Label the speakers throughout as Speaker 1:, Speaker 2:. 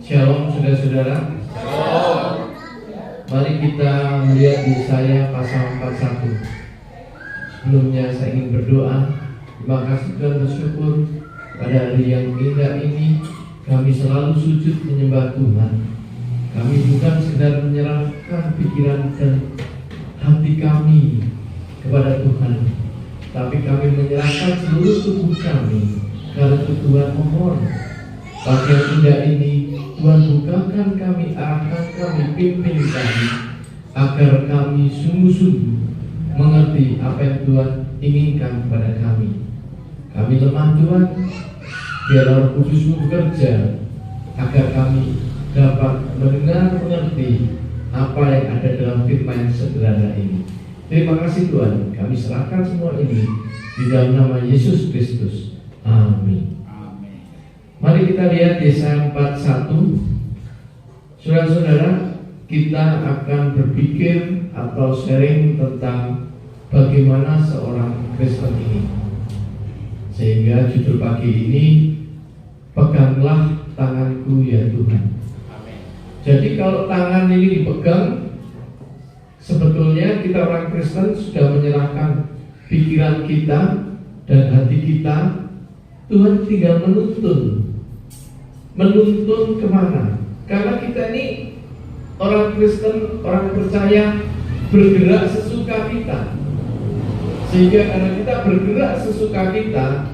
Speaker 1: Shalom saudara-saudara. Mari kita melihat Yesaya pasal 41. Sebelumnya saya ingin berdoa. Terima kasih dan bersyukur pada hari yang indah ini kami selalu sujud menyembah Tuhan. Kami bukan sekedar menyerahkan pikiran dan hati kami kepada Tuhan, tapi kami menyerahkan seluruh tubuh kami karena Tuhan mohon. Pagi yang indah ini Tuhan bukakan kami, arahkan kami, pimpin kami, agar kami sungguh-sungguh mengerti apa yang Tuhan inginkan kepada kami. Kami lemah Tuhan, biar Roh Kudus-Mu bekerja agar kami dapat mendengar, mengerti apa yang ada dalam firman yang sederhana ini. Terima kasih Tuhan, kami serahkan semua ini di dalam nama Yesus Kristus. Amin. Mari kita lihat Yesaya 41. Saudara-saudara, kita akan berpikir atau sharing tentang bagaimana seorang Kristen ini. Sehingga judul pagi ini, peganglah tanganku ya Tuhan. Amin. Jadi kalau tangan ini dipegang, sebetulnya kita orang Kristen sudah menyerahkan pikiran kita dan hati kita. Tuhan tinggal menuntun kemana? Karena kita ini orang Kristen, orang percaya, bergerak sesuka kita. Sehingga karena kita bergerak sesuka kita,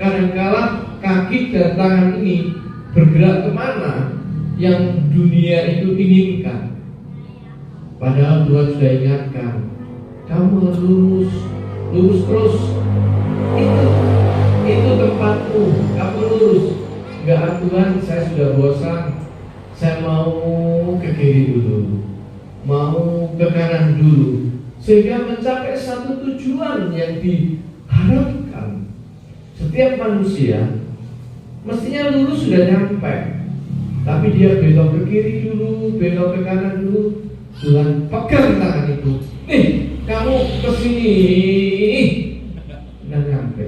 Speaker 1: kadang-kala kaki dan tangan ini bergerak kemana yang dunia itu inginkan. Padahal Tuhan sudah ingatkan, kamu harus lurus terus. Itu tempatmu, kamu lurus. Enggak Tuhan, saya sudah bosan, saya mau ke kiri dulu, mau ke kanan dulu, sehingga mencapai satu tujuan yang diharapkan. Setiap manusia mestinya lurus sudah nyampe, tapi dia belok ke kiri dulu, belok ke kanan dulu. Tuhan pegang tangan itu, nih kamu kesini, nggak nyampe.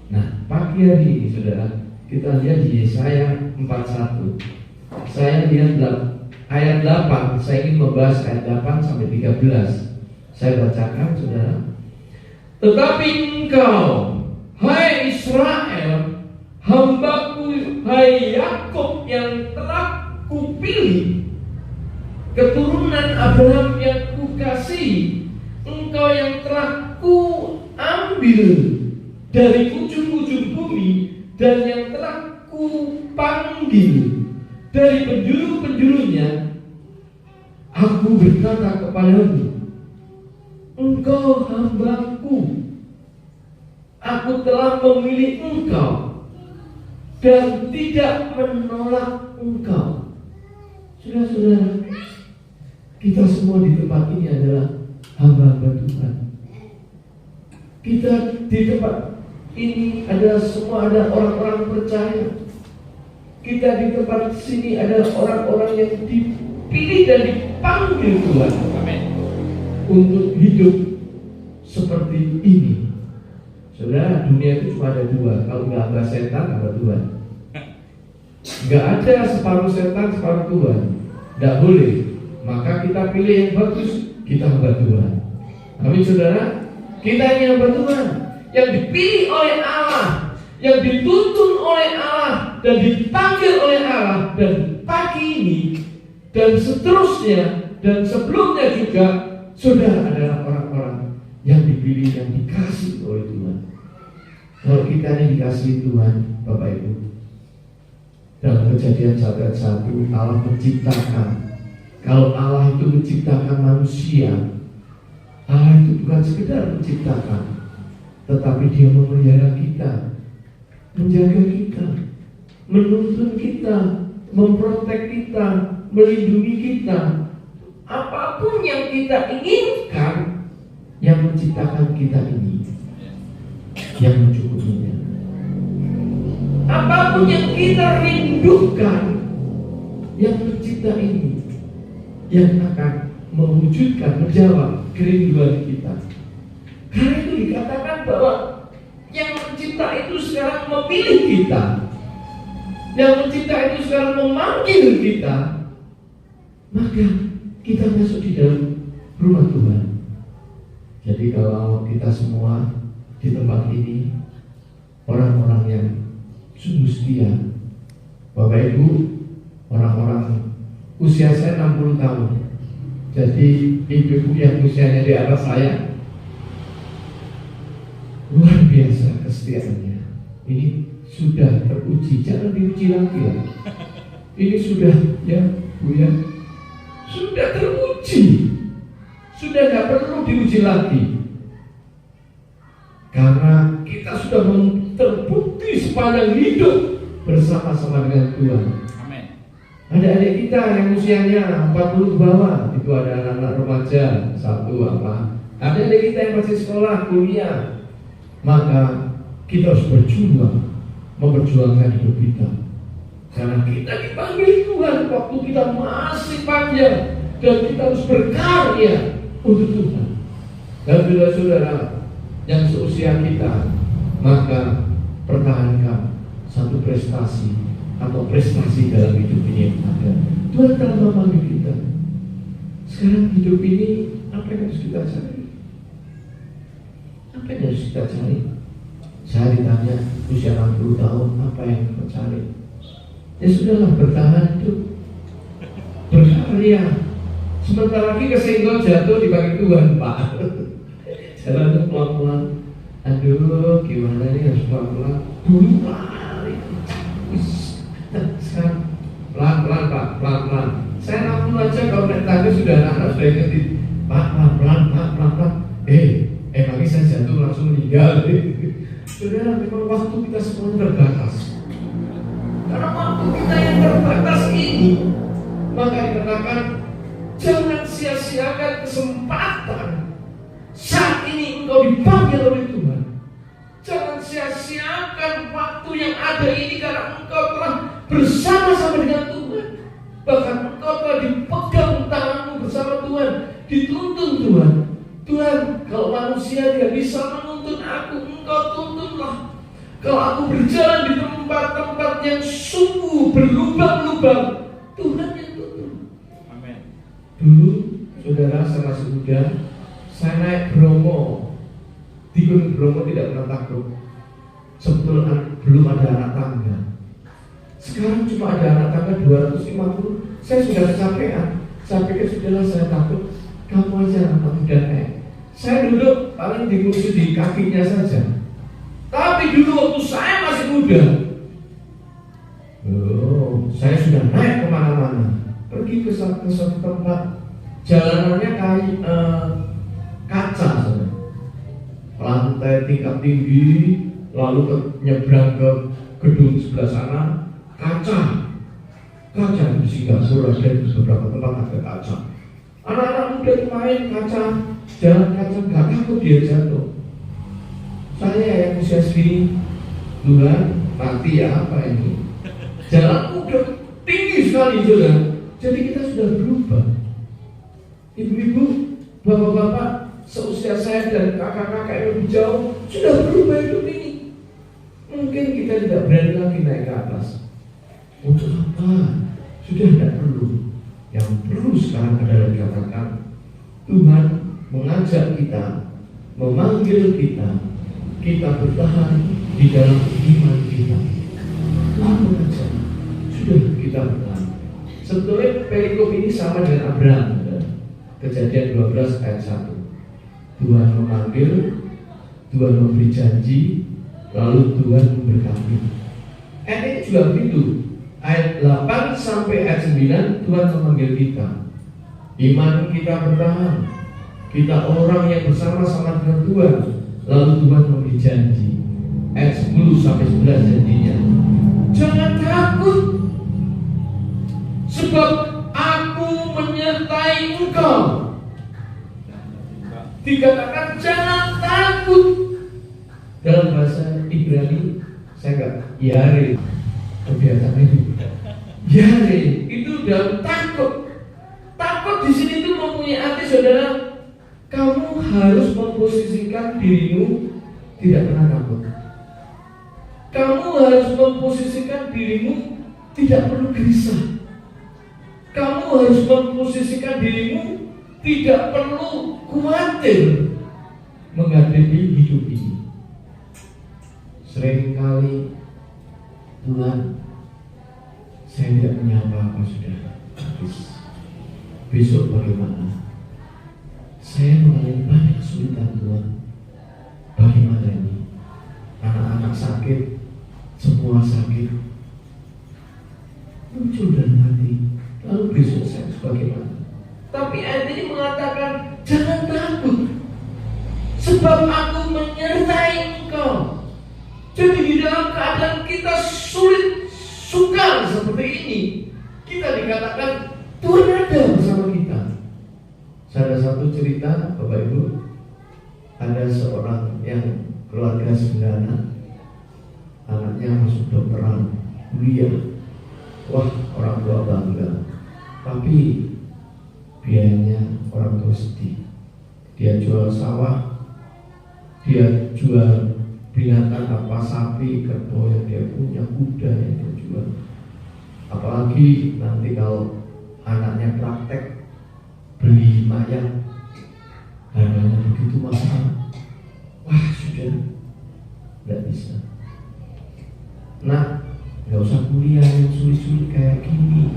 Speaker 1: Nah pagi hari ini saudara, kita lihat di Yesaya 41. Saya lihat ayat 8. Saya ingin membahas ayat 8 sampai 13. Saya bacakan saudara. Tetapi engkau, hai Israel, hambaku, hai Yakub yang telah kupilih, keturunan Abraham yang kukasihi, engkau yang telah kuambil dari ujung-ujung bumi dan yang telah kupanggil dari penjuru-penjurunya. Aku berkata kepadamu, engkau hambaku, aku telah memilih engkau dan tidak menolak engkau. Saudara-saudara, kita semua di tempat ini adalah hamba-hamba Tuhan. Kita di tempat ini adalah semua ada orang-orang percaya. Kita di tempat sini adalah orang-orang yang dipilih dan dipanggil Tuhan. Amin. Untuk hidup seperti ini. Saudara, dunia itu cuma ada dua. Kalau nggak hamba setan, hamba Tuhan. Nggak ada separuh setan, separuh Tuhan. Nggak boleh. Maka kita pilih yang bagus, kita hamba Tuhan. Amin saudara. Kita ini hamba Tuhan, yang dipilih oleh Allah, yang dituntun oleh Allah, dan dipanggil oleh Allah. Dan pagi ini dan seterusnya dan sebelumnya juga, saudara adalah orang-orang yang dipilih dan dikasih oleh Tuhan. Kalau kita ini dikasih Tuhan, Bapak Ibu, dalam Kejadian 1 Allah menciptakan. Kalau Allah itu menciptakan manusia, Allah itu bukan sekedar menciptakan, tetapi Dia memelihara kita, menjaga kita, menuntun kita, memprotek kita, melindungi kita. Apapun yang kita inginkan, yang menciptakan kita ini, yang mencukupinya. Apapun yang kita rindukan, yang mencipta ini, yang akan mewujudkan, menjawab kerinduan kita. Karena itu dikatakan bahwa yang mencipta itu sekarang memilih kita. Yang pencipta itu sekarang memanggil kita, maka kita masuk di dalam rumah Tuhan. Jadi kalau kita semua di tempat ini orang-orang yang sungguh setia, Bapak Ibu, orang-orang usia saya 60 tahun. Jadi ibu-ibu yang usianya di atas saya, luar biasa kesetiaannya. Ini sudah teruji, jangan diuji lagi lah. Ini sudah, ya Bu ya, sudah teruji, sudah nggak perlu diuji lagi. Karena kita sudah terbukti sepanjang hidup bersama-sama dengan Tuhan.
Speaker 2: Amin.
Speaker 1: Adik-adik kita yang usianya 40 ke bawah, itu ada anak-anak remaja, satu apa. Adik-adik kita yang masih sekolah, kuliah, maka kita harus berjuang, memperjuangkan hidup kita. Karena kita dipanggil Tuhan waktu kita masih panjang, dan kita harus berkarya untuk Tuhan. Dan saudara-saudara yang seusia kita, maka pertahankan satu prestasi atau prestasi dalam hidup ini yang ada. Tuhan telah memanggil kita. Sekarang hidup ini, apa yang harus kita cari? Apa yang harus kita cari? Saya ditanya usia 60 tahun, apa yang kita cari? Ya sudahlah, bertahan hidup, berkarya. Sebentar lagi kesenggol jatuh dipanggil Tuhan, Pak. Jalannya pelan-pelan. Aduh, gimana nih, harus pelan-pelan. Dulu lari. Sekarang pelan-pelan Pak, pelan-pelan. Saya 60 aja kalau naik tangga sudah anak-anak sudah ingetin, Pak, pelan-pelan, Pak, pelan-pelan. Emangnya saya jatuh langsung meninggal. Saudara, memang waktu kita semua terbatas. Karena waktu kita yang terbatas ini, maka dikatakan jangan sia-siakan kesempatan. Saat ini engkau dipanggil oleh Tuhan. Jangan sia-siakan waktu yang ada ini, karena engkau telah bersama-sama dengan Tuhan. Bahkan engkau telah dipegang tanganmu bersama Tuhan, dituntun Tuhan. Tuhan, kalau manusia tidak bisa menuntun aku, engkau tuntunlah. Kalau aku berjalan di tempat-tempat yang sungguh berlubang-lubang, Tuhan yang tuntun.
Speaker 2: Amin.
Speaker 1: Dulu, saudara, saya masih muda, saya naik Bromo. Di Gunung Bromo tidak pernah takut. Sebetulnya belum ada anak tangga. Sekarang cuma ada anak tangga 250. Saya sudah kecapean. Saya pikir sudahlah, saya takut. Kamu aja anak muda naik. Saya duduk paling di kursi di kakinya saja. Tapi dulu waktu saya masih muda, saya sudah naik kemana-mana. Pergi ke suatu tempat, jalanannya kaca, lantai tingkat tinggi, lalu nyebrang ke gedung sebelah sana, kaca di Singapura ada di beberapa tempat ada kaca. Anak-anak muda main kaca, jalan kaca, nggak takut dia jatuh. Saya yang usia segini, Tuhan, mati ya apa ini? Jalan udah tinggi sekali sudah. Jadi kita sudah berubah. Ibu-ibu, bapak-bapak, seusia saya dan kakak-kakak yang lebih jauh sudah berubah hidup ini. Mungkin kita tidak berani lagi naik ke atas. Untuk apa? Sudah tidak perlu. Yang perlu sekarang adalah dikatakan Tuhan mengajak kita, memanggil kita bertahan di dalam iman kita. Tuhan mengajak, sudah kita bertahan. Sebetulnya perikop ini sama dengan Abraham. Kejadian 12 ayat 1. Tuhan memanggil, Tuhan memberi janji, lalu Tuhan memberkati. Ayat ini juga begitu. Ayat 8 sampai ayat 9 Tuhan memanggil kita. Iman kita bertahan. Kita orang yang bersama-sama dengan Tuhan. Lalu Tuhan memberi janji. Ayat 10 sampai 11 janjinya. Jangan takut, sebab aku menyertai engkau. Dikatakan jangan takut. Dalam bahasa Ibrani saya enggak yare. Kebiasaan itu yare itu dalam takut. Takut di sini itu mempunyai arti, saudara. Kamu harus memposisikan dirimu tidak pernah takut. Kamu harus memposisikan dirimu tidak perlu gelisah. Kamu harus memposisikan dirimu, tidak perlu khawatir menghadapi hidup ini. Seringkali Tuhan, saya tidak punya apa-apa sudah habis. Besok bagaimana? Saya mengalami banyak kesulitan Tuhan. Bagaimana ini? Anak-anak sakit, semua sakit. Muncul dalam hati. Lalu besok saya bagaimana? Tapi ayat ini mengatakan, jangan takut, sebab aku menyertai engkau. Jadi di dalam keadaan kita sulit, sukar seperti ini, kita dikatakan Tuhan ada bersama kita. Ada satu cerita, Bapak Ibu, ada seorang yang keluarga sederhana, anaknya masuk dokteran, kuliah. Wah, orang tua bangga. Tapi biayanya orang tua sedih. Dia jual sawah, dia jual binatang apa, sapi, kerbau yang dia punya, kuda yang dia jual. Apalagi nanti kalau anaknya praktek beli mayat, harganya begitu mahal. Wah, sudah tidak bisa. Nah, nggak usah kuliah yang sulit-sulit kayak gini.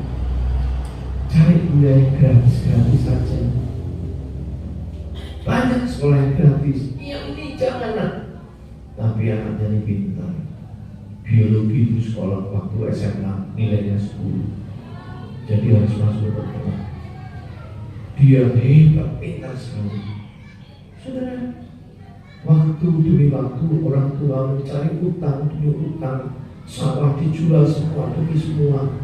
Speaker 1: Cari kuliah yang gratis-gratis saja. Banyak sekolah yang gratis. Yang ini jangan nak. Tapi anaknya ini pintar. Biologi itu sekolah waktu SMA nilainya 10. Jadi harus masuk dokter. Dia hebat, pintar sekali. Saudara, waktu demi waktu orang tua mencari utang demi utang, sawah dijual semua demi semua.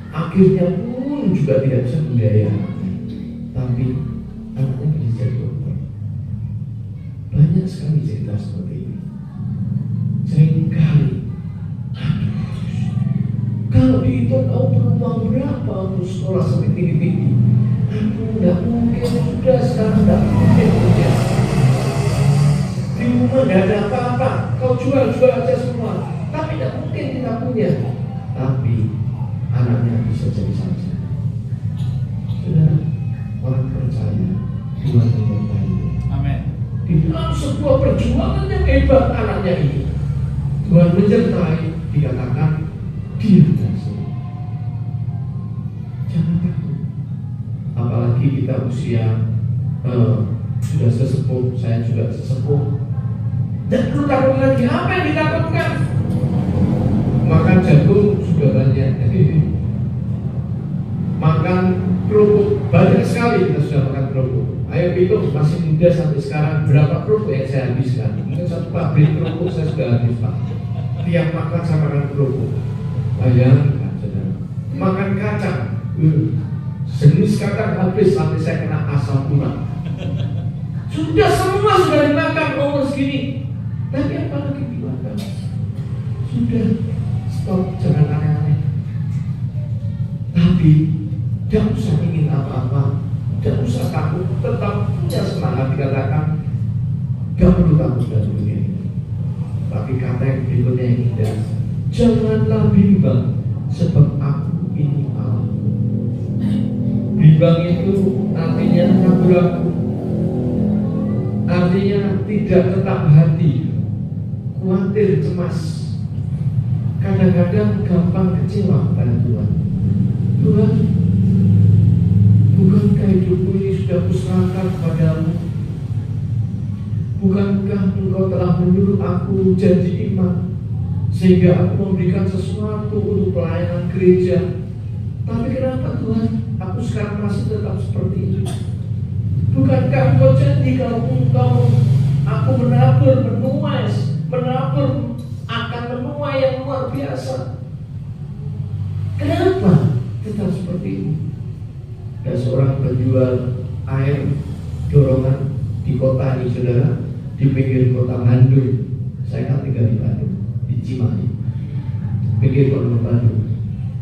Speaker 1: Akhirnya pun juga tidak bisa membiayai anaknya. Tapi anaknya bisa jadi dokter. Banyak sekali cerita seperti ini. Seringkali, kalau dihitung kau perlu uang berapa untuk sekolah sampai tinggi-tinggi, tidak mungkin, sudah sekarang tidak mungkin punya. Di rumah tidak ada apa-apa, kau jual-jual aja semua, tapi tidak mungkin kita punya. Tapi anaknya bisa jadi saja. Saudara, orang percaya Tuhan menyertai. Amin. Di dalam sebuah perjuangan yang hebat anaknya ini, Tuhan menyertai, dikatakan dia berhasil. Jangan takut. Apalagi kita usia sudah sesepuh, saya juga sesepuh. Dan perlu takut lagi. Apa yang ditakutkan? Makan jagung sudah banyak. Makan kerupuk banyak sekali, kita sudah makan kerupuk. Ayo hitung, masih muda sampai sekarang berapa kerupuk yang saya habiskan? Mungkin satu pabrik kerupuk saya sudah habis, Pak. Tiap makan saya makan kerupuk. Bayangkan, saudara. Makan kacang, jenis kacang habis sampai saya kena asam urat. Sudah semua sudah dimakan, segini. Tapi apa lagi dimakan? Sudah, stop, jangan aneh-aneh. Tapi tidak usah ingin apa-apa, tidak usah takut, tetap punya semangat. Dikatakan gak perlu takut dari dunia ini. Tapi kata yang berikutnya yang indah, janganlah bimbang, sebab aku ini Allah. Bimbang itu artinya ragu-ragu, artinya tidak tetap hati, khawatir, cemas, kadang-kadang gampang kecewa pada Tuhan. Tuhan, bukankah hidupku ini sudah kuserahkan kepadamu? Bukankah engkau telah menyuruh aku janji iman, sehingga aku memberikan sesuatu untuk pelayanan gereja? Tapi kenapa Tuhan, aku sekarang masih tetap seperti itu? Bukankah engkau janji kalau engkau aku menabur, menabur akan menuai yang luar biasa? Kenapa tetap seperti ini? Ada seorang penjual air dorongan di kota ini, saudara, di pinggir kota Bandung. Saya kan tinggal di Bandung, di Cimahi, pinggir kota Bandung.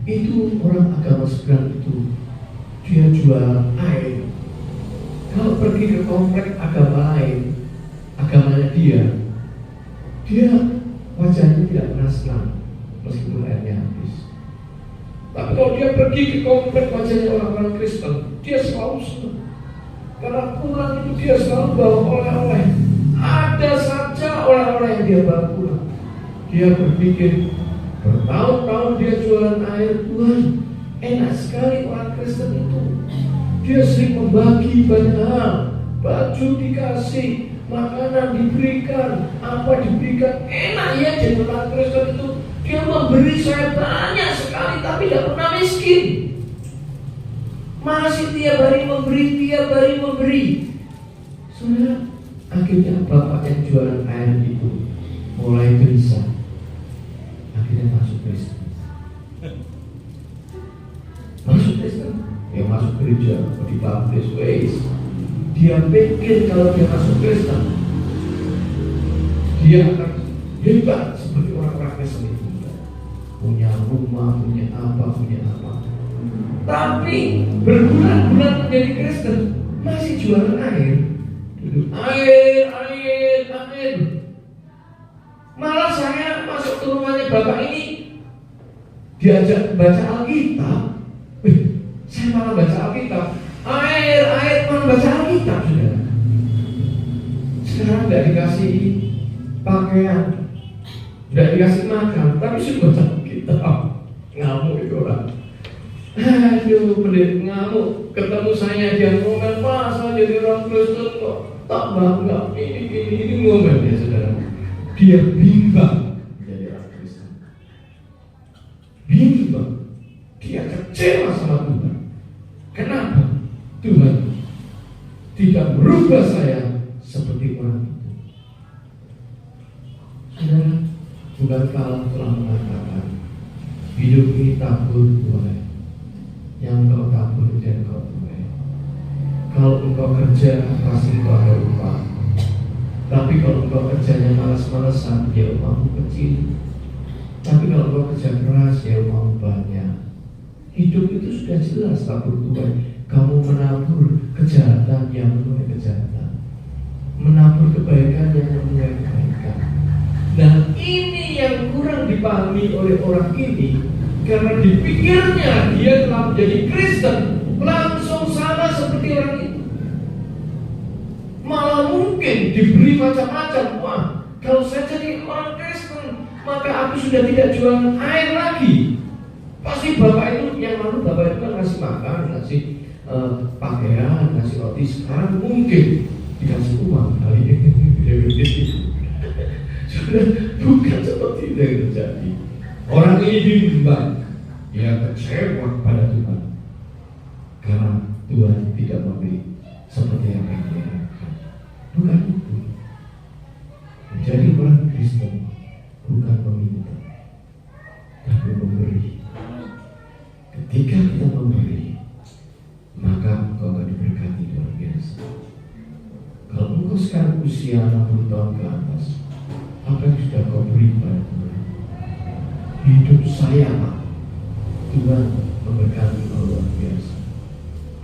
Speaker 1: Itu orang agama seberang itu, dia jual air. Kalau pergi ke komplek agama lain, agamanya dia wajahnya tidak pernah senang meskipun airnya habis. Tapi kalau dia pergi ke komplek wajahnya orang-orang Kristen, dia selalu senang. Karena pulang itu dia selalu bawa oleh-oleh. Ada saja oleh-oleh yang dia bawa pulang. Dia berpikir, bertahun-tahun dia jualan air, Tuhan, enak sekali orang Kristen itu. Dia sering membagi banyak hal. Baju dikasih, makanan diberikan, apa diberikan. Enak ya jadi orang Kristen itu. Dia memberi saya banyak sekali, tapi tidak pernah miskin. Masih tiap hari memberi. Saudara, akhirnya bapak yang jualan air itu mulai gelisah. Akhirnya masuk Kristen. Ya masuk gereja, dibaptis, dia pikir kalau dia masuk Kristen, dia akan hebat seperti orang-orang Kristen itu. Punya rumah, punya apa. Tapi berbulan-bulan menjadi Kristen, masih jualan air. Air. Malah saya masuk ke rumahnya bapak ini, diajak baca Alkitab. Saya malah baca Alkitab. Air, malah baca Alkitab, saudara. Sekarang tidak dikasih pakaian, tidak dikasih makan, tapi sudah baca Alkitab. Ngamuk itu orang. Aduh, pendeta ngamuk. Ketemu saya dia ngomel, masa jadi orang Kristen kok tak bangga. Ini ngomel ya saudara. Dia bimbang menjadi orang Kristen. Bimbang. Dia kecewa sama Tuhan. Kenapa? Tuhan tidak merubah saya seperti orang itu. Saudara, bukankah Allah telah mengatakan hidup ini tabur tuai, yang kau tabur dan kau tuai. Kalau engkau kerja pasti engkau ada upah. Tapi kalau engkau kerjanya malas-malasan, ya upahmu kecil. Tapi kalau engkau kerja keras, ya upahmu banyak. Hidup itu sudah jelas tabur tuai. Kamu menabur kejahatan yang menuai kejahatan, menabur kebaikan yang menuai kebaikan. Nah, ini yang kurang dipahami oleh orang ini, karena dipikirnya dia telah menjadi Kristen, langsung sama seperti orang itu. Malah mungkin diberi macam-macam. Wah, kalau saya jadi orang Kristen, maka aku sudah tidak jualan air lagi. Pasti bapak itu yang lalu bapak itu kan ngasih makan, ngasih pakaian, ngasih roti. Sekarang mungkin dikasih uang kali ini. Sudah bukan seperti itu yang terjadi. Orang ini bimbang, dia kecewa pada Tuhan karena Tuhan tidak memberi seperti yang dia harapkan. Bukan itu. Menjadi orang Kristen bukan meminta, tapi memberi. Ketika kita memberi, maka engkau akan diberkati luar biasa. Kalau engkau sekarang usia 60 tahun ke atas, apa yang sudah kau beri pada Tuhan? Hidup saya, Pak, Tuhan memberkati engkau luar biasa.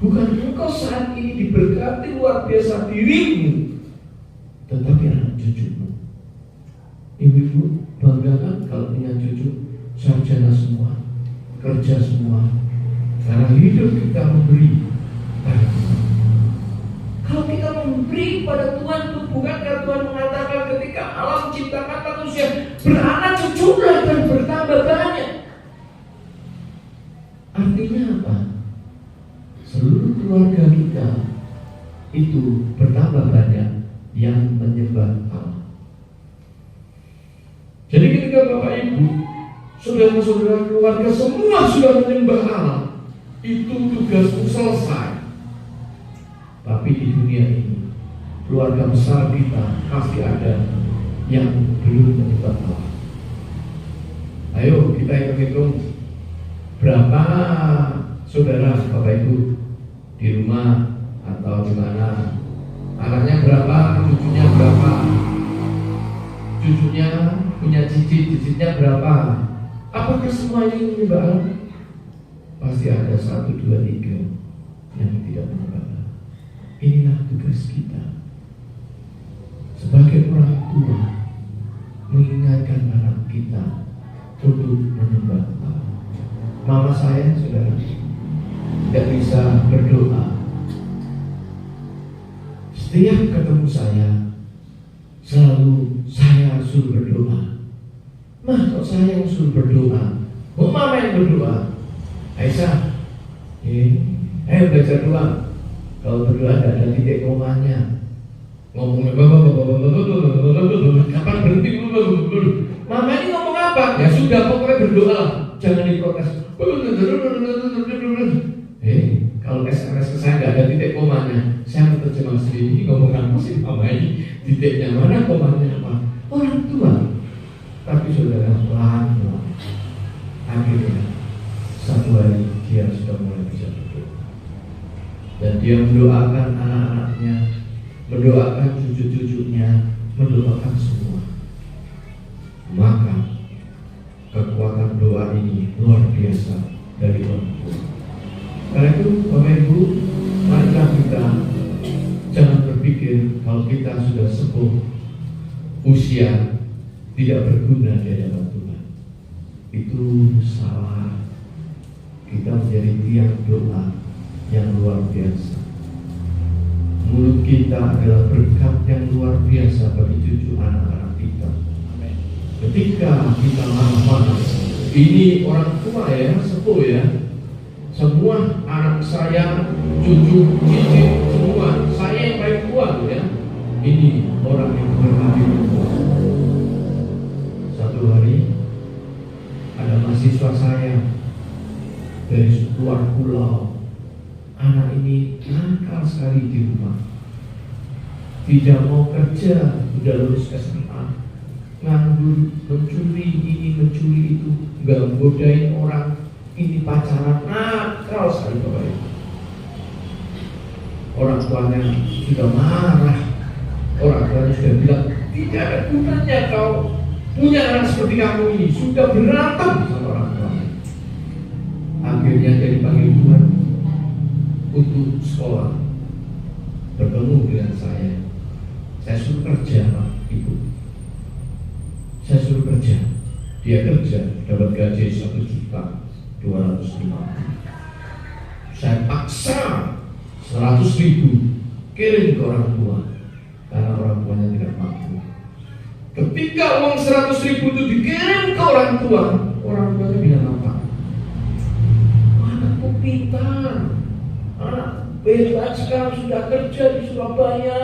Speaker 1: Bukan engkau saat ini diberkati luar biasa dirimu, tetapi anak cucumu. Ibu-ibu banggakan kalau punya cucu sarjana semua, kerja semua. Karena hidup kita memberi pada Tuhan. Kalau kita memberi pada Tuhan itu bukankah Tuhan mengatakan ketika Allah menciptakan manusia beranak jujurlah dan bertambah banyak. Artinya apa? Seluruh keluarga kita itu bertambah banyak yang menyembah Allah. Jadi ketika Bapak Ibu, saudara-saudara keluarga semua sudah menyembah Allah, itu tugasmu selesai. Tapi di dunia ini, keluarga besar kita pasti ada yang belum menyembah Allah. Ayo kita hitung-hitung berapa saudara Bapak Ibu di rumah atau di mana, anaknya berapa, cucunya berapa, cucunya punya cicit-cicitnya berapa. Apakah semua ini menyembah Allah? Pasti ada 1, 2, 3 yang tidak menyembah Allah. Inilah tugas kita sebagai orang tua, mengingatkan anak kita untuk menyembah Allah. Mama saya, saudara, tidak bisa berdoa. Setiap ketemu saya, selalu saya suruh berdoa. Kok saya yang suruh berdoa? Kok mama yang berdoa? Aisyah, ayo belajar doa. Kalau berdoa tidak ada titik komanya. Ngomongnya kapan berhenti? Mama ini ngomong apa? Ya sudah, pokoknya berdoa, jangan diprotes. Kalau SMS ke saya nggak ada titik komanya, saya terjemah sendiri. Ngomong apa sih mama ini? Titiknya mana, komanya apa? Orang tua. Tapi saudara, pelan-pelan akhirnya satu hari dia sudah mulai bisa berdoa. Dan dia mendoakan anak-anaknya, mendoakan cucu-cucunya, mendoakan semua. Maka kekuatan doa ini luar biasa dari orang tua. Karena itu Bapak Ibu, marilah kita jangan berpikir kalau kita sudah sepuh usia tidak berguna di hadapan Tuhan. Itu salah. Kita menjadi tiang doa yang luar biasa. Mulut kita adalah berkat yang luar biasa bagi cucu anak-anak kita. Ketika kita marah-marah, ini orang tua ya, sepuh ya, semua anak saya, cucu, cicit, semua saya yang paling tua ya. Ini orang yang berhati tua. Satu hari ada mahasiswa saya dari luar pulau. Anak ini nakal sekali di rumah, tidak mau kerja, udah lulus SMA, nganggur, mencuri ini, mencuri itu, nggak godain orang, ini pacaran, nakal sekali Bapak Ibu. Orang tuanya sudah marah, orang tuanya sudah bilang, tidak ada gunanya kau punya anak seperti kamu ini, sudah berantem sama orang tuanya. Akhirnya dia dipanggil Tuhan untuk sekolah, bertemu dengan saya. Saya suruh kerja, Pak, Ibu. Saya suruh kerja. Dia kerja, dapat gaji 1.250.000. Saya paksa 100.000 kirim ke orang tua, karena orang tuanya tidak mampu. Ketika uang 100.000 itu dikirim ke orang tuanya bilang apa? Anakku pintar, anak hebat, sekarang sudah kerja di Surabaya,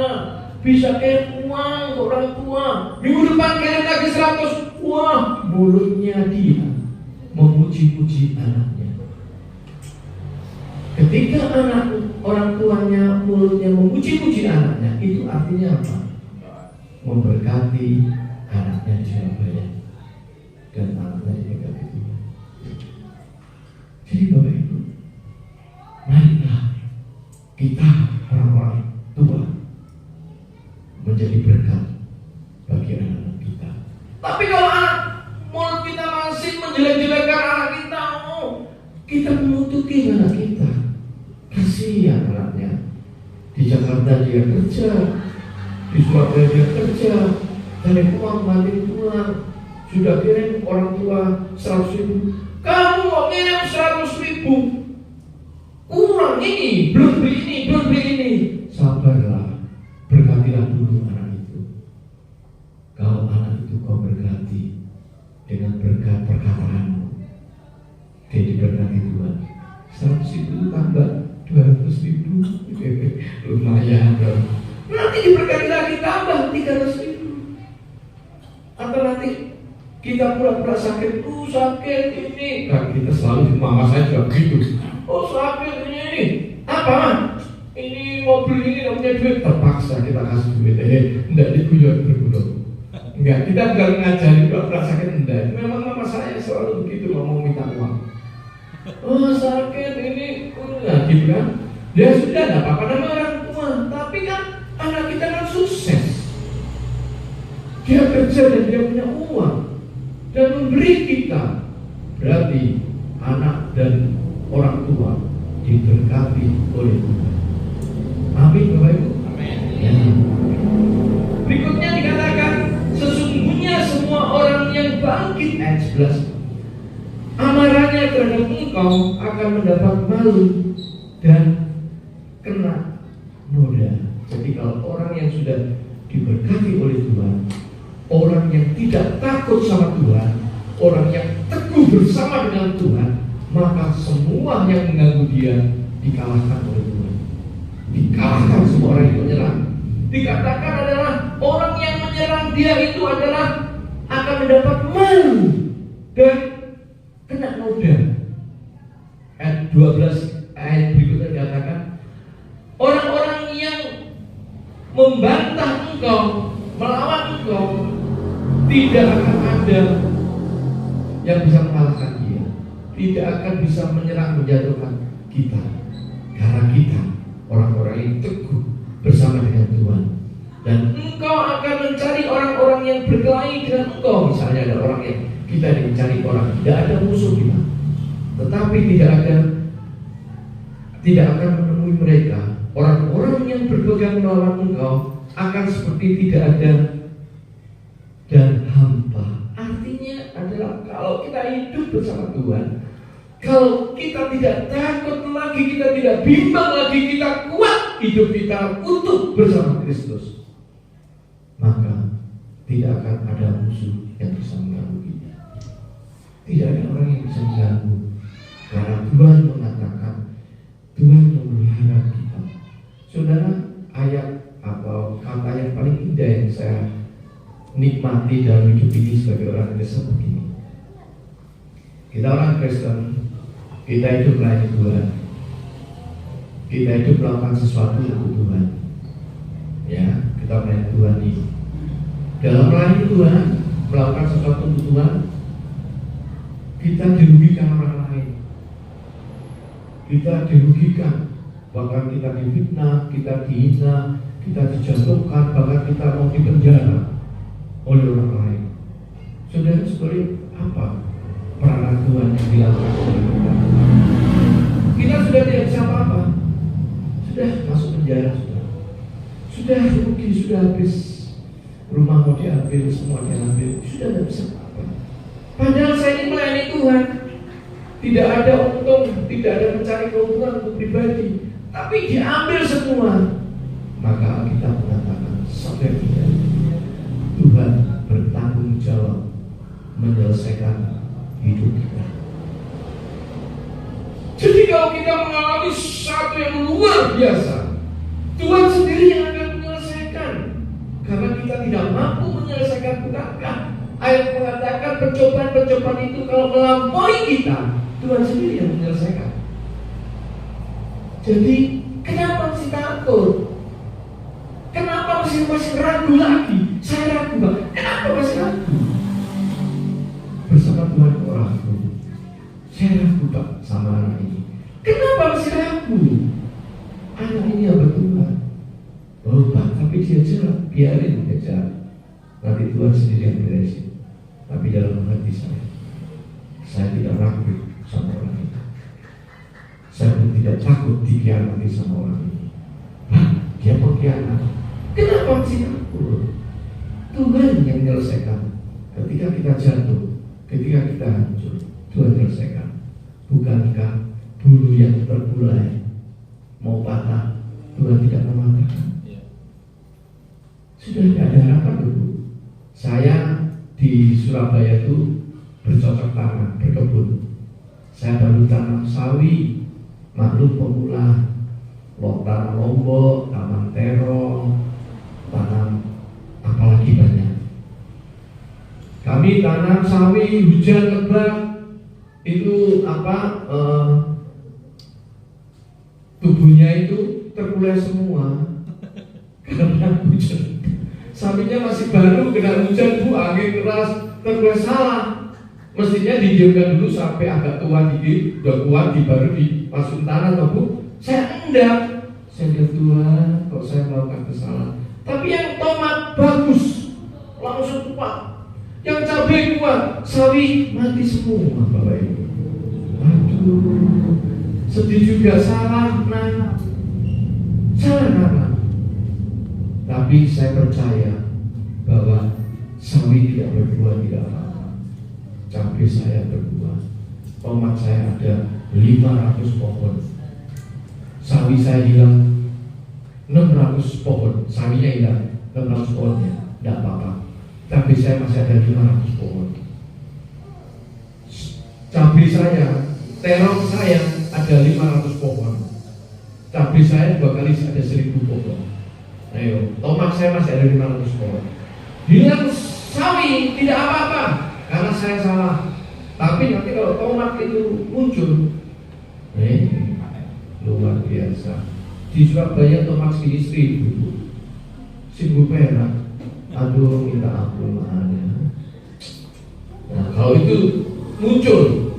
Speaker 1: bisa kirim uang ke orang tua. Minggu depan kirim lagi 100. Wah, mulutnya dia memuji-puji anaknya. Ketika orang tuanya mulutnya memuji-puji anaknya, itu artinya apa? Memberkati anaknya di Surabaya dan anaknya diberkati Tuhan. Jadi Bapak Ibu, marilah kita orang-orang tua menjadi berkat bagi anak-anak kita. Tapi kalau mulut kita masih menjelek-jelekan anak kita, kita menutupi anak kita. Kasihan anaknya. Di Jakarta dia kerja, di Surabaya dia kerja, dari uang balik pulang, sudah kirim orang tua 100.000. Kamu mau kirim 100.000, kurang ini, belum beli ini. Sabarlah, berkatilah dulu anak itu. Kalau anak itu kau berkati dengan berkat perkataanmu, dia diberkati Tuhan. 100.000 tambah 200.000, lumayan dong. Nanti diberkati lagi tambah 300.000. Atau nanti kita pura-pura sakit, sakit ini. Nah, kita selalu, mama saya juga begitu. Sakit ini. Apa? Ini mobil ini nggak punya duit, terpaksa kita kasih duit. Enggak diguyur-guyur. Enggak, kita bukan ngajari pura-pura sakit, enggak. Memang mama saya selalu begitu, ngomong minta uang. Sakit ini, nah gitu kan. Dia sudah enggak apa-apa nama orang tua, tapi kan anak kita kan sukses. Dia kerja dan dia punya uang dan memberi kita. Berarti anak dan orang tua diberkati oleh Tuhan. Amin Bapak Ibu. Amin. Ya. Berikutnya dikatakan, sesungguhnya semua orang yang bangkit ayat 11, amarahnya terhadap dan engkau akan mendapat malu dan kena noda. Jadi kalau orang yang sudah diberkati oleh Tuhan, orang yang tidak takut sama Tuhan, orang yang teguh bersama dengan Tuhan, maka semua yang mengganggu dia dikalahkan oleh Tuhan. Dikalahkan semua orang yang menyerang. Dikatakan adalah orang yang menyerang dia itu adalah akan mendapat malu dan kena noda. Ayat 12 ayat berikutnya dikatakan, orang-orang yang membantah engkau, melawan engkau, tidak akan ada yang bisa mengalahkan dia. Tidak akan bisa menyerang, menjatuhkan kita, karena kita orang-orang yang teguh bersama dengan Tuhan. Dan engkau akan mencari orang-orang yang berkelahi dengan engkau. Misalnya ada orang yang kita mencari orang, tidak ada musuh kita, tetapi tidak akan menemui mereka. Orang-orang yang berpegang melawan engkau akan seperti tidak ada dan hampa. Artinya adalah kalau kita hidup bersama Tuhan, kalau kita tidak takut lagi, kita tidak bimbang lagi, kita kuat hidup kita utuh bersama Kristus, maka tidak akan ada musuh yang bisa mengganggu kita. Tidak ada orang yang bisa mengganggu, karena Tuhan mengatakan, Tuhan memelihara kita. Saudara, ayat atau kata yang paling indah yang saya nikmati dalam hidup ini sebagai orang Kristen begini. Kita orang Kristen, kita hidup melayani Tuhan, kita hidup melakukan sesuatu untuk Tuhan. Ya, kita melayani Tuhan ini. Dalam melayani Tuhan, melakukan sesuatu untuk Tuhan, kita dirugikan orang lain. Kita dirugikan, bahkan kita difitnah, kita dihina, kita dijatuhkan, bahkan kita mau dipenjara oleh orang lain. Saudara, seperti apa peranan Tuhan yang dilakukan oleh kita? Kita sudah tidak bisa apa-apa, sudah masuk penjara, sudah rugi, sudah habis, rumah mau diambil, semua diambil, sudah tidak bisa apa-apa. Padahal saya ini melayani Tuhan, tidak ada untung, tidak ada mencari keuntungan untuk pribadi, tapi diambil semua. Maka kita mengatakan sampai tidak, Tuhan bertanggung jawab menyelesaikan hidup kita. Jadi kalau kita mengalami sesuatu yang luar biasa, Tuhan sendiri yang akan menyelesaikan, karena kita tidak mampu menyelesaikan. Bukankah ayat mengatakan pencobaan-pencobaan itu kalau melampaui kita, Tuhan sendiri yang menyelesaikan. Jadi kenapa masih takut? Kenapa masih ragu lagi? Saya ragu, kenapa masih ragu? Bersama Tuhan kok ragu? Saya ragu Pak sama anak ini. Kenapa masih ragu? Anak ini apa Tuhan? Oh Pak, tapi dia jalan, biarin dia jalan. Nanti Tuhan sendiri yang beresin. Tapi dalam hati saya tidak ragu sama orang itu. Saya pun tidak takut dikhianati sama orang ini. Dia pengkhianat. Kenapa masih takut? Tuhan yang menyelesaikan. Ketika kita jatuh, ketika kita hancur, Tuhan menyelesaikan. Bukankah bulu yang terbulai mau patah, Tuhan tidak mematahkan? Sudah tidak ada harapan dulu. Saya di Surabaya itu bercocok tanam, berkebun. Saya baru tanam sawi, maklum pemula, tanam lombok, tanam terong, tanam apalagi banyak. Kami tanam sawi, hujan lebat, itu tubuhnya itu terkulai semua karena hujan. Sawinya masih baru, kena hujan Bu, angin keras, terkulai salah. Mestinya didiamkan dulu sampai agak tua dikit, udah kuat, baru dimasukin tanah, Bu. Saya enggak. Saya bilang Tuhan, kok saya melakukan kesalahan. Tapi yang tomat bagus, langsung kuat. Yang cabai kuat, sawi mati semua, Bapak Ibu. Aduh, sedih juga, salah nanam. Tapi saya percaya bahwa sawi tidak berbuah tidak apa-apa. Cabai saya berbuah. tomat saya ada 500 pohon, sawi saya hilang 600 pohon, sawinya hilang 600 pohonnya, tidak apa-apa, tapi saya masih ada 500 pohon. Cabai saya, terong saya ada 500 pohon, cabai saya 2 kali ada 1000 pohon. Ayo, tomat saya masih ada 500 pohon. Hilang sawi tidak apa-apa, karena saya salah. Tapi nanti kalau tomat itu muncul, luar biasa. Di Surabaya tomat segini 1000 perak. Aduh, minta ampun makanya. Nah, kalau itu muncul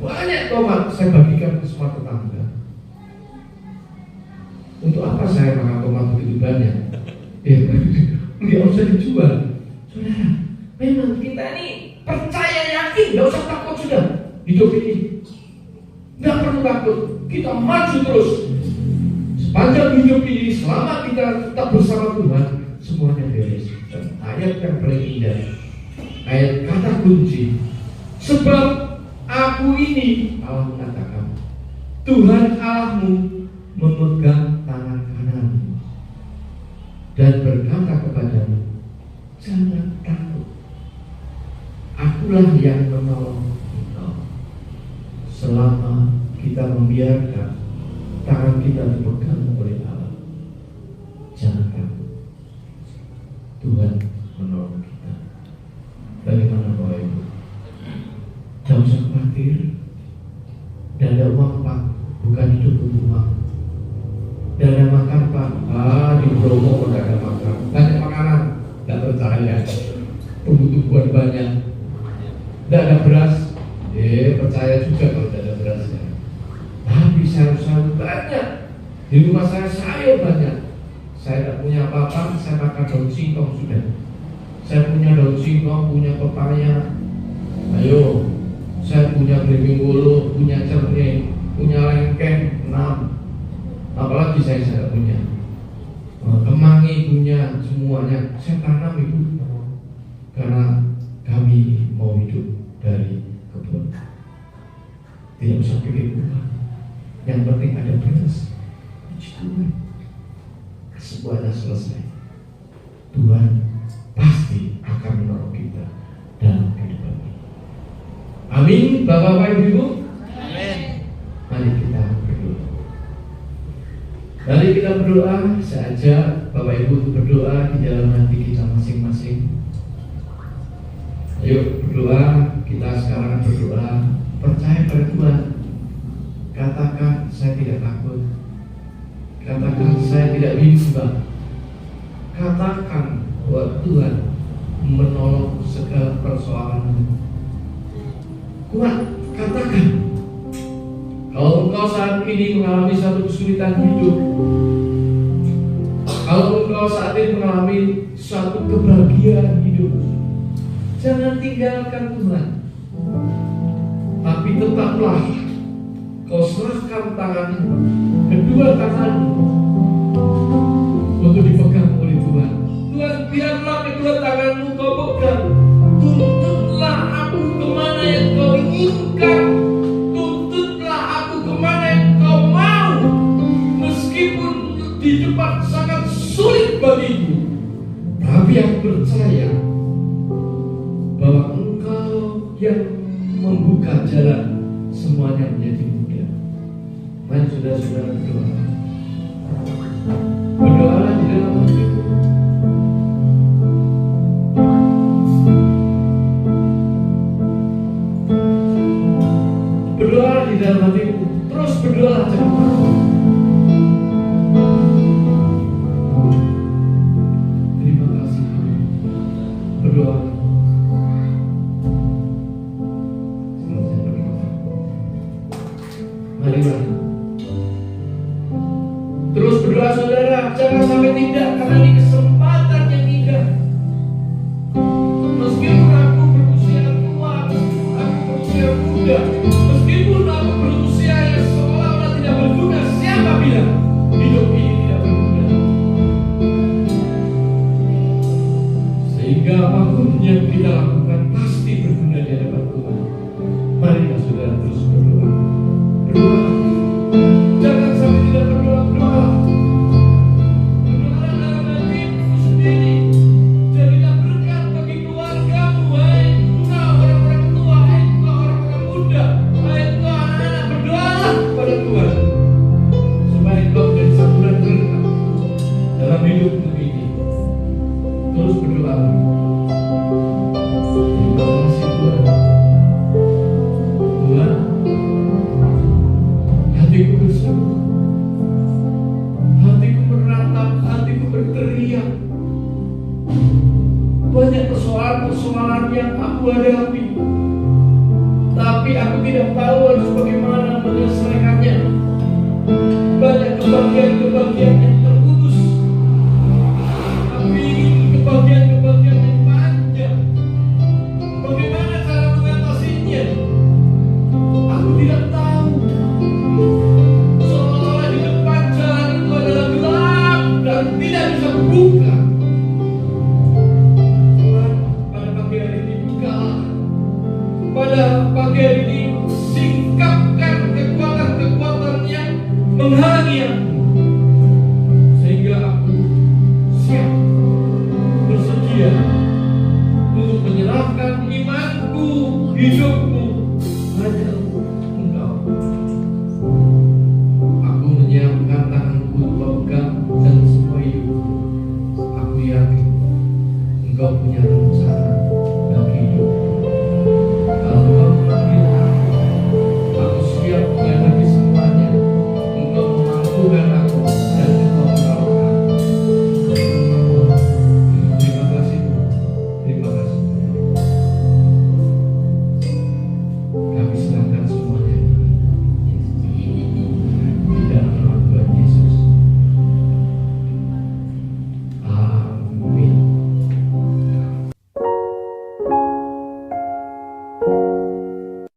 Speaker 1: banyak tomat, saya bagikan ke semua tetangga. Untuk apa saya makan tomat begitu banyak? Nggak usah dijual. Saudara, memang kita ini percaya, yakin, nggak usah takut sudah hidup ini. Nggak perlu takut, kita maju terus. Sepanjang hidup ini, selama kita tetap bersama Tuhan, semuanya beres. Dan ayat yang paling indah, ayat kata kunci, sebab aku ini, Allah mengatakan, Tuhan Allahmu memegang tangan kananmu dan berkata kepadamu, jangan takut, akulah yang menolong engkau. Selama kita membiarkan tangan kita dipegang oleh Allah, jangan takut, Tuhan menolong kita. Bagaimana Bapak Ibu? Jangan usah khawatir. Dan ada uang Pak, bukan hidup untuk uang. Dan ada makan Pak, di Bromo udah ada makan, banyak makanan, nggak percaya. Kebutuhan banyak. Tidak ada beras, percaya juga kalau tidak ada berasnya. Tapi sayur-sayur banyak. Di rumah saya sayur banyak. Saya tidak punya apa-apa, saya makan daun singkong sudah. Saya punya daun singkong, punya pepaya. Ayo, saya punya belimbing bulu, punya cermin, punya lengkeng 6. Apalagi saya punya kemangi, punya semuanya. Saya tanam itu karena kami mau hidup dari kebun. Tidak usah pikir uang, yang penting ada beras. Semuanya selesai. Tuhan pasti akan menolong kita dalam kehidupan ini. Amin, Bapak Ibu. Amin. Mari kita berdoa. Mari kita berdoa. Saya ajak Bapak Ibu untuk berdoa di dalam hati kita masing-masing. Ayo berdoa. Kita sekarang berdoa, percaya pada Tuhan. Katakan, saya tidak takut. Katakan, saya tidak bimbang. Katakan bahwa Tuhan menolong segala persoalan. Kuat, katakan. Kalau engkau saat ini mengalami satu kesulitan hidup, kalau engkau saat ini mengalami suatu kebahagiaan hidup, jangan tinggalkan Tuhan. Tapi tetaplah kau serahkan tanganmu, kedua tanganmu, untuk dipegang oleh Tuhan. Tuhan, biarlah kedua tanganmu kau pegang. Tuntutlah aku kemana yang kau inginkan. Tuntutlah aku kemana yang kau mau. Meskipun di depan sangat sulit bagiku, tapi aku percaya bahwa engkau yang membuka jalan, semuanya menjadi mudah. Mari saudara-saudara berdoa. Berdoalah di dalam hatimu. Berdoalah di dalam hatimu. Terus berdoalah jangan takut. Terima kasih. Berdoa. Marilah. Terus berdoa saudara, jangan sampai tidak, karena ini kesempatan yang indah. Meskipun aku berusia tua, meskipun aku berusia muda, meskipun aku berusia yang seolah-olah tidak berguna, siapa bilang hidup ini tidak berguna? Sehingga apapun yang kita lakukan pasti berguna di hadapan Tuhan. Marilah saudara terus pada pagi hari ini, singkapkan kekuatan-kekuatan yang menghalangi aku, sehingga aku siap, bersedia untuk menyerahkan imanku, hidupku hanya